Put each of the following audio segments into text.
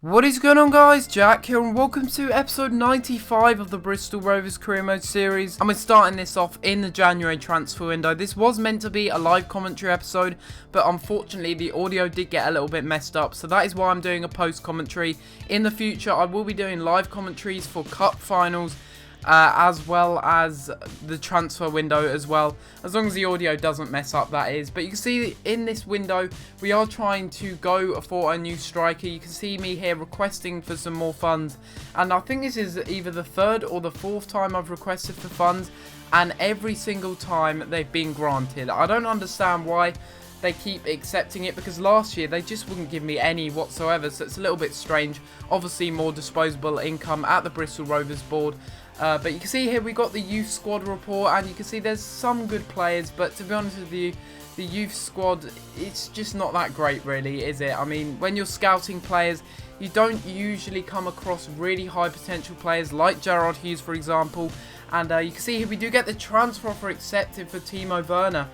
What is going on, guys? Jack here, and welcome to episode 95 of the Bristol Rovers career mode series. And we're starting this off in the January transfer window. This was meant to be a live commentary episode, but unfortunately the audio did get a little bit messed up, so that is why I'm doing a post commentary. In the future I will be doing live commentaries for cup finals, as well as the transfer window as well, as long as the audio doesn't mess up, that is. But you can see in this window we are trying to go for a new striker. You can see me here requesting for some more funds, and I think this is either the third or the fourth time I've requested for funds, and every single time they've been granted. I don't understand why they keep accepting it, because last year they just wouldn't give me any whatsoever, so it's a little bit strange. Obviously more disposable income at the Bristol Rovers board. But you can see here we got the youth squad report, and you can see there's some good players, but to be honest with you, the youth squad, it's just not that great really, is it? I mean, when you're scouting players, you don't usually come across really high potential players like Gerard Hughes, for example. And you can see here we do get the transfer offer accepted for Timo Werner.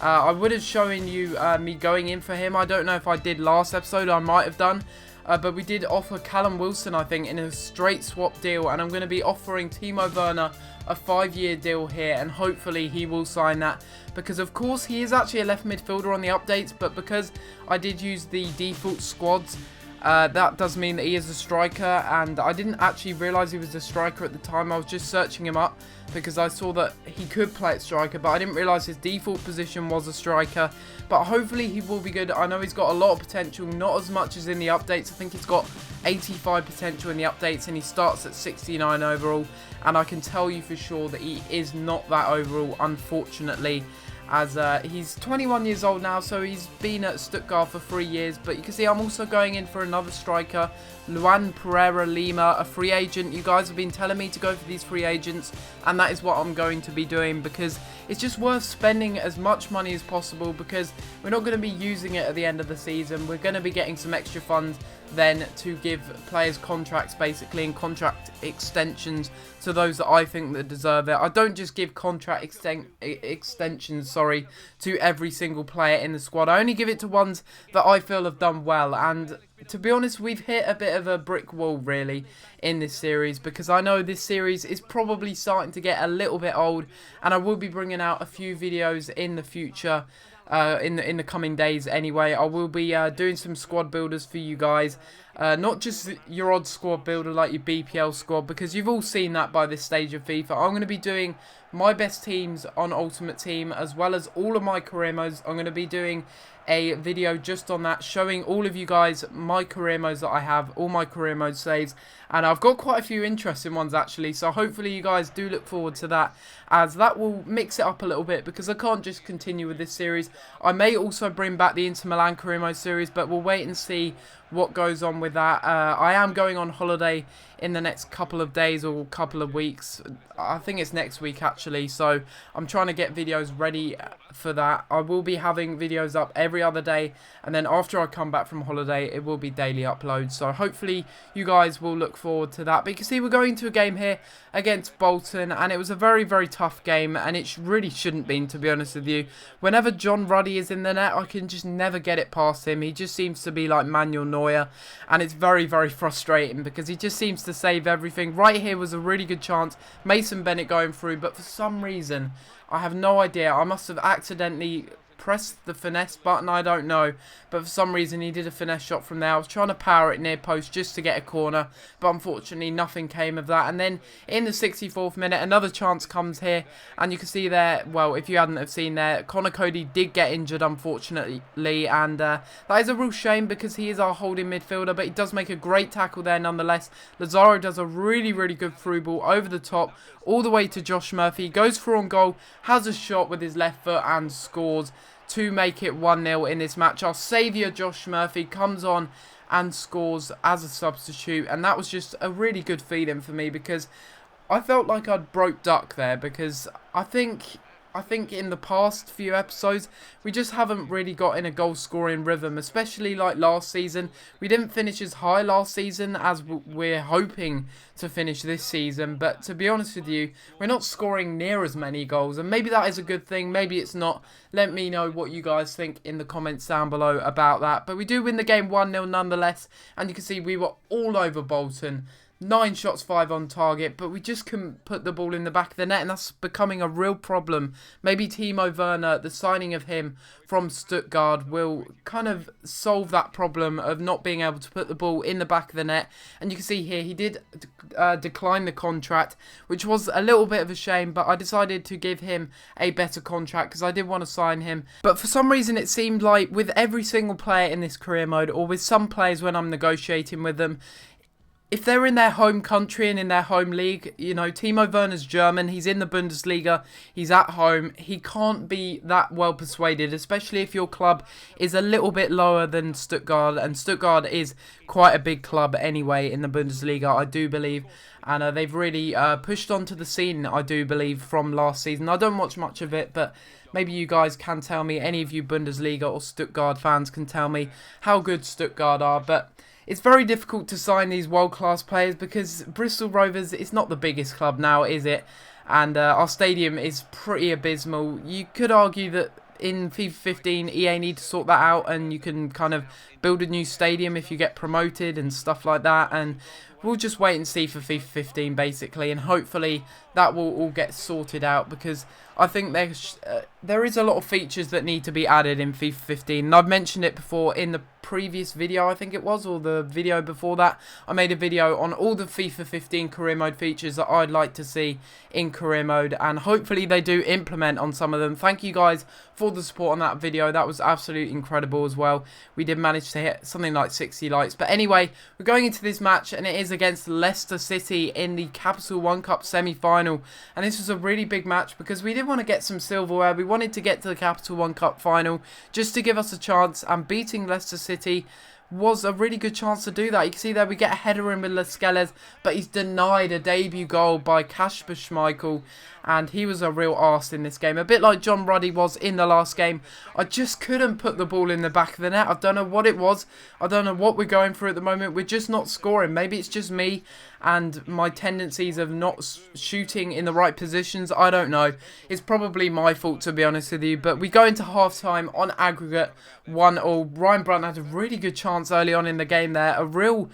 I would have shown you me going in for him. I don't know if I did last episode, I might have done. But we did offer Callum Wilson, I think, in a straight swap deal, and I'm going to be offering Timo Werner a 5-year deal here, and hopefully he will sign that, because of course he is actually a left midfielder on the updates, but because I did use the default squads, that does mean that he is a striker, and I didn't actually realise he was a striker at the time. I was just searching him up because I saw that he could play at striker, but I didn't realise his default position was a striker. But hopefully he will be good. I know he's got a lot of potential, not as much as in the updates. I think he's got 85 potential in the updates, and he starts at 69 overall, and I can tell you for sure that he is not that overall, unfortunately, as he's 21 years old now, so he's been at Stuttgart for 3 years. But you can see I'm also going in for another striker, Luan Pereira Lima, a free agent. You guys have been telling me to go for these free agents, and that is what I'm going to be doing, because it's just worth spending as much money as possible, because we're not going to be using it at the end of the season. We're going to be getting some extra funds then to give players contracts, basically, and contract extensions to those that I think that deserve it. I don't just give contract extensions to every single player in the squad. I only give it to ones that I feel have done well, and to be honest, we've hit a bit of a brick wall really in this series, because I know this series is probably starting to get a little bit old, and I will be bringing out a few videos in the future, in the coming days anyway. I will be doing some squad builders for you guys, not just your odd squad builder like your BPL squad, because you've all seen that by this stage of FIFA. I'm going to be doing my best teams on Ultimate Team, as well as all of my career modes. I'm going to be doing a video just on that, showing all of you guys my career modes that I have, all my career mode saves, and I've got quite a few interesting ones actually, so hopefully you guys do look forward to that, as that will mix it up a little bit, because I can't just continue with this series. I may also bring back the Inter Milan career mode series, but we'll wait and see what goes on with that. I am going on holiday in the next couple of days or couple of weeks. I think it's next week actually, so I'm trying to get videos ready for that. I will be having videos up every other day, and then after I come back from holiday it will be daily uploads, so hopefully you guys will look forward to that. But you can see we're going to a game here against Bolton, and it was a very, very tough game, and it really shouldn't been, to be honest with you. Whenever John Ruddy is in the net, I can just never get it past him. He just seems to be like Manuel Neuer, and it's very, very frustrating, because he just seems to save everything. Right here was a really good chance, Mason Bennett going through, but for some reason, I have no idea, I must have accidentally pressed the finesse button, I don't know, but for some reason he did a finesse shot from there. I was trying to power it near post just to get a corner, but unfortunately nothing came of that. And then in the 64th minute another chance comes here, and you can see there, well, if you hadn't have seen there, Connor Cody did get injured unfortunately, and that is a real shame, because he is our holding midfielder, but he does make a great tackle there nonetheless. Lazaro does a really, really good through ball over the top all the way to Josh Murphy, goes for on goal, has a shot with his left foot and scores to make it 1-0 in this match. Our saviour Josh Murphy comes on and scores as a substitute, and that was just a really good feeling for me, because I felt like I'd broke duck there, because I think I think in the past few episodes, we just haven't really got in a goal scoring rhythm, especially like last season. We didn't finish as high last season as we're hoping to finish this season, but to be honest with you, we're not scoring near as many goals, and maybe that is a good thing, maybe it's not. Let me know what you guys think in the comments down below about that. But we do win the game 1-0 nonetheless, and you can see we were all over Bolton. 9 shots, 5 on target, but we just couldn't put the ball in the back of the net, and that's becoming a real problem. Maybe Timo Werner, the signing of him from Stuttgart, will kind of solve that problem of not being able to put the ball in the back of the net. And you can see here, he did decline the contract, which was a little bit of a shame, but I decided to give him a better contract because I did want to sign him. But for some reason, it seemed like with every single player in this career mode, or with some players when I'm negotiating with them, if they're in their home country and in their home league, you know, Timo Werner's German, he's in the Bundesliga, he's at home, he can't be that well persuaded, especially if your club is a little bit lower than Stuttgart, and Stuttgart is quite a big club anyway in the Bundesliga, I do believe, and they've really pushed onto the scene, I do believe, from last season. I don't watch much of it, but maybe you guys can tell me, any of you Bundesliga or Stuttgart fans can tell me how good Stuttgart are, but it's very difficult to sign these world-class players because Bristol Rovers, it's not the biggest club now, is it? And our stadium is pretty abysmal. You could argue that in FIFA 15, EA need to sort that out, and you can kind of build a new stadium if you get promoted and stuff like that. And we'll just wait and see for FIFA 15, basically, and hopefully that will all get sorted out, because I think there is a lot of features that need to be added in FIFA 15. And I've mentioned it before in the previous video, I think it was, or the video before that. I made a video on all the FIFA 15 career mode features that I'd like to see in career mode, and hopefully they do implement on some of them. Thank you guys for the support on that video. That was absolutely incredible as well. We did manage to hit something like 60 likes. But anyway, we're going into this match, and it is against Leicester City in the Capital One Cup semi-final. And this was a really big match because we did want to get some silverware. We wanted to get to the Capital One Cup final just to give us a chance, and beating Leicester City was a really good chance to do that. You can see there we get a header in with Lascelles, but he's denied a debut goal by Kasper Schmeichel, and he was a real arse in this game. A bit like John Ruddy was in the last game. I just couldn't put the ball in the back of the net. I don't know what it was. I don't know what we're going through at the moment. We're just not scoring. Maybe it's just me and my tendencies of not shooting in the right positions. I don't know. It's probably my fault, to be honest with you. But we go into half-time on aggregate 1-0. Ryan Brunt had a really good chance early on in the game there. A real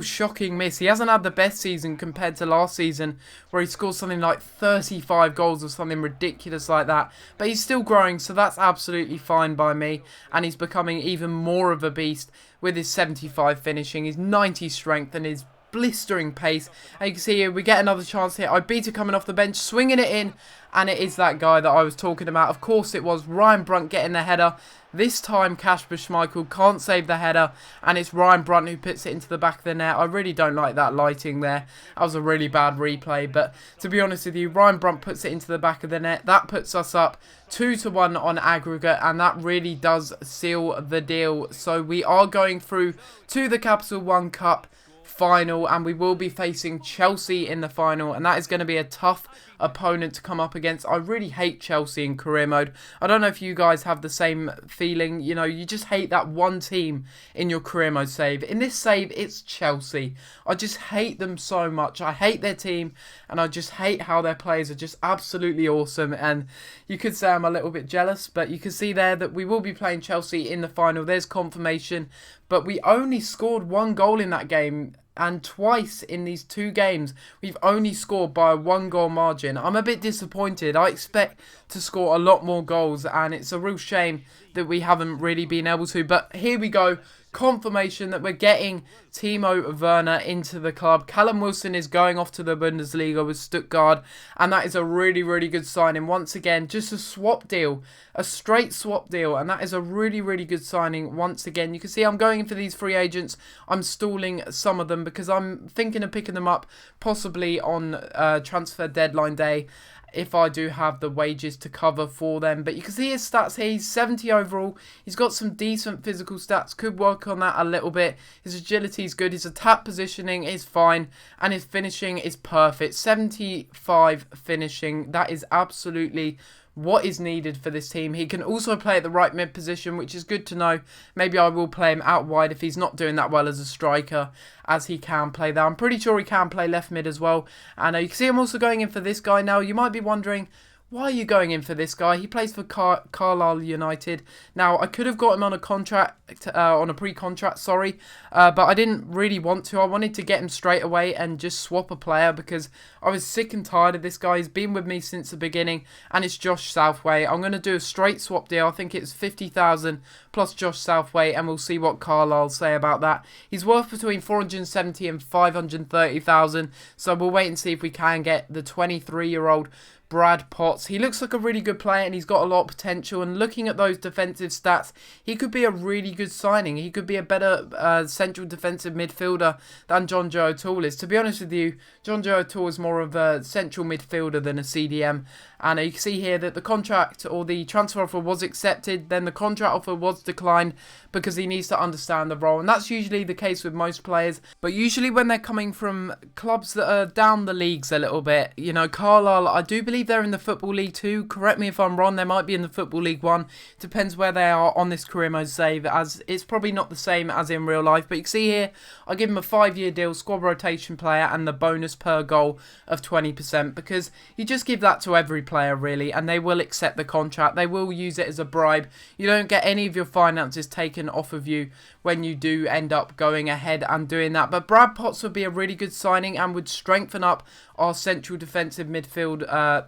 shocking miss. He hasn't had the best season compared to last season, where he scored something like 35 goals or something ridiculous like that. But he's still growing, so that's absolutely fine by me. And he's becoming even more of a beast with his 75 finishing, his 90 strength, and his blistering pace. And you can see here we get another chance here. Ibita coming off the bench, swinging it in, and it is that guy that I was talking about. Of course it was Ryan Brunt getting the header. This time Kasper Schmeichel can't save the header, and it's Ryan Brunt who puts it into the back of the net. I really don't like that lighting there. That was a really bad replay, but to be honest with you, Ryan Brunt puts it into the back of the net. That puts us up 2-1 on aggregate, and that really does seal the deal. So we are going through to the Capital One Cup final, and we will be facing Chelsea in the final, and that is going to be a tough opponent to come up against. I really hate Chelsea in career mode. I don't know if you guys have the same feeling. You know, you just hate that one team in your career mode save. In this save, it's Chelsea. I just hate them so much. I hate their team, and I just hate how their players are just absolutely awesome. And you could say I'm a little bit jealous, but you can see there that we will be playing Chelsea in the final. There's confirmation, but we only scored 1 goal in that game. And twice in these 2 games, we've only scored by a 1-goal margin. I'm a bit disappointed. I expect to score a lot more goals, and it's a real shame that we haven't really been able to. But here we go. Confirmation that we're getting Timo Werner into the club. Callum Wilson is going off to the Bundesliga with Stuttgart, and that is a really good signing. Once again, just a swap deal, a straight swap deal, and that is a really good signing once again. You can see I'm going in for these free agents. I'm stalling some of them because I'm thinking of picking them up possibly on transfer deadline day, if I do have the wages to cover for them. But you can see his stats here. He's 70 overall. He's got some decent physical stats. Could work on that a little bit. His agility is good. His attack positioning is fine. And his finishing is perfect. 75 finishing. That is absolutely what is needed for this team. He can also play at the right mid position, which is good to know. Maybe I will play him out wide if he's not doing that well as a striker, as he can play there. I'm pretty sure he can play left mid as well. And you can see I'm also going in for this guy now. You might be wondering, why are you going in for this guy? He plays for Carlisle United. Now, I could have got him on a contract, on a pre-contract, sorry, but I didn't really want to. I wanted to get him straight away and just swap a player because I was sick and tired of this guy. He's been with me since the beginning, and it's Josh Southway. I'm going to do a straight swap deal. I think it's 50,000 plus Josh Southway, and we'll see what Carlisle say about that. He's worth between 470 and 530,000, so we'll wait and see if we can get the 23-year-old Brad Potts. He looks like a really good player and he's got a lot of potential, and looking at those defensive stats, he could be a really good signing. He could be a better central defensive midfielder than John Joe O'Toole is. To be honest with you, John Joe O'Toole is more of a central midfielder than a CDM, and you can see here that the contract or the transfer offer was accepted, then the contract offer was declined because he needs to understand the role, and that's usually the case with most players, but usually when they're coming from clubs that are down the leagues a little bit, you know, Carlisle, I do believe they're in the Football League 2, correct me if I'm wrong, they might be in the Football League 1, depends where they are on this career mode save, as it's probably not the same as in real life, but you can see here, I give him a 5-year deal, squad rotation player, and the bonus per goal of 20%, because you just give that to every player really, and they will accept the contract, they will use it as a bribe. You don't get any of your finances taken off of you when you do end up going ahead and doing that, but Brad Potts would be a really good signing and would strengthen up our central defensive midfield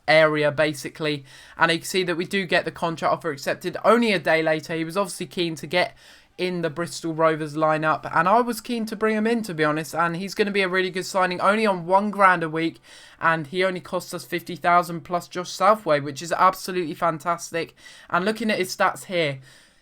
area basically, and you can see that we do get the contract offer accepted only a day later. He was obviously keen to get in the Bristol Rovers lineup, and I was keen to bring him in, to be honest, and he's going to be a really good signing, only on £1,000 a week, and he only cost us 50,000 plus Josh Southway, which is absolutely fantastic. And looking at his stats here,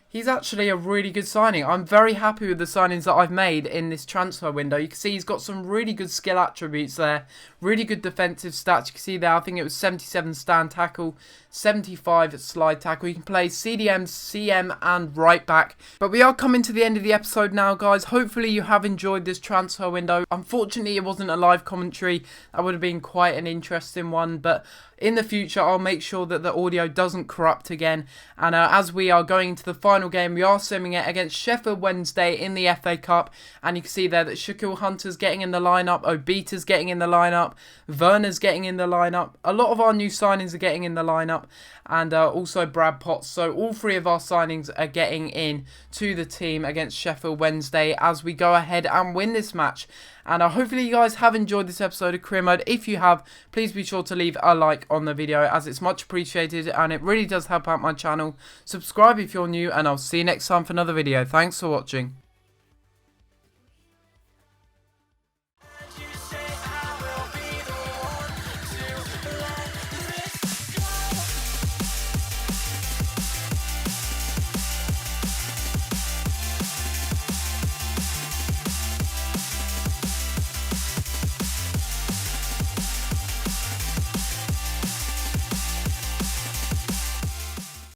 he's actually a really good signing. I'm very happy with the signings that I've made in this transfer window. You can see he's got some really good skill attributes there. Really good defensive stats. You can see there, I think it was 77 stand tackle, 75 slide tackle. You can play CDM, CM and right back. But we are coming to the end of the episode now, guys. Hopefully you have enjoyed this transfer window. Unfortunately, it wasn't a live commentary. That would have been quite an interesting one. But in the future, I'll make sure that the audio doesn't corrupt again. And as we are going into the final game, we are simming it against Sheffield Wednesday in the FA Cup. And you can see there that Shaquille Hunter's getting in the lineup, Obita's getting in the lineup, Werner's getting in the lineup. A lot of our new signings are getting in the lineup, and also Brad Potts. So all three of our signings are getting in to the team against Sheffield Wednesday as we go ahead and win this match. And hopefully you guys have enjoyed this episode of Career Mode. If you have, please be sure to leave a like on the video, as it's much appreciated and it really does help out my channel. Subscribe if you're new, and I'll see you next time for another video. Thanks for watching.